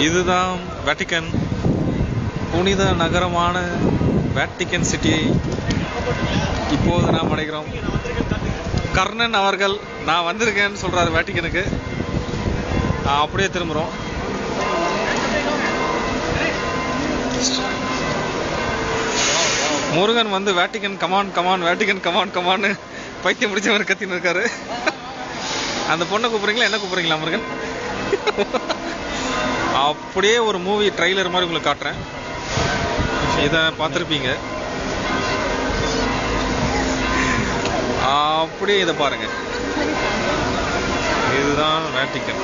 இதுதான் வேட்டிக்கன், புனித நகரமான வேட்டிக்கன் சிட்டியை இப்போது நாம் அடைகிறோம். கர்ணன் அவர்கள் நான் வந்திருக்கேன்னு சொல்றாரு வேட்டிக்கனுக்கு. அப்படியே திரும்புறோம். முருகன் வந்து Vatican come on come on, Vatican come on கமான்னு பைத்தியம் பிடிச்சவர் கத்தின்னு இருக்காரு. அந்த பொண்ணை கூப்பிடுறீங்களா என்ன கூப்பிடுறீங்களா முருகன்? அப்படியே ஒரு மூவி ட்ரைலர் மாதிரி உங்களுக்கு காட்டுறேன், இதை பார்த்துருப்பீங்க. அப்படியே இதை பாருங்க, இதுதான் வேட்டிக்கன்.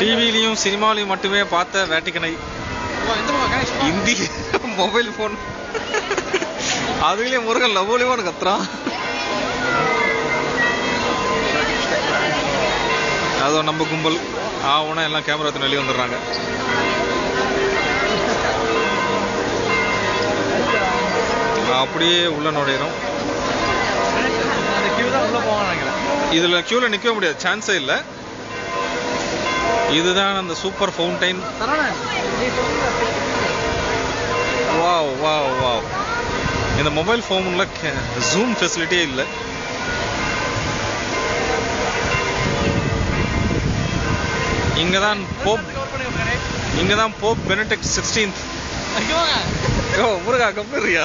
டிவிலையும் சினிமாலையும் மட்டுமே பார்த்த வேட்டிக்கனை இந்திய மொபைல் போன், அதுலயே முருகன் லவ்லிவான்னு கத்துறான். அதோ நம்ம கும்பல் ஆவுனா எல்லாம் கேமரா எடுத்து வெளியே வந்துடுறாங்க. அப்படியே உள்ள நுழையிறோம். இதுல கியூல நிக்க முடியாது, சான்ஸே இல்லை. இதுதான் அந்த super fountain. Wow wow wow. இந்த மொபைல் ஃபோன்ல ஜூம் ஃபெசிலிட்டியே இல்லை. இங்கதான் போப் பெனடிக்ட் 16th. ஐயோ முருகா கம்பெரியா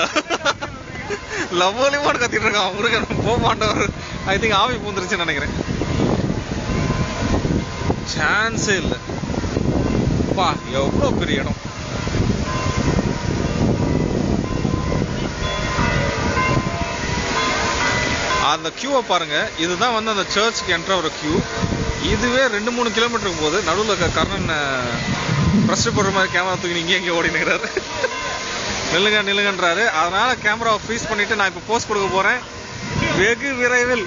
லவ்லிவான்னு கத்திட்டு இருக்கான் முருகன். போமாண்டவர் ஐ திங்க் ஆவி பூந்துருச்சுன்னு நினைக்கிறேன். சான்ஸே இல்லை. பா எவ்வளோ பெரிய இடம். அந்த கியூவை பாருங்க. இதுதான் வந்து அந்த சர்ச்சுக்கு என்ட்ரு ஒரு கியூ. இதுவே 2-3 கிலோமீட்டருக்கு போகுது. நடுவில் கர்ணன் ப்ரெஷர் போடுற மாதிரி கேமரா தூக்கி இங்கே எங்கே ஓடி நிற்கிறாரு. நில்லுங்கன்றாரு. அதனால கேமராவை ஃப்ரீஸ் பண்ணிட்டு நான் இப்போ போஸ்ட் கொடுக்க போறேன். வெகு விரைவில்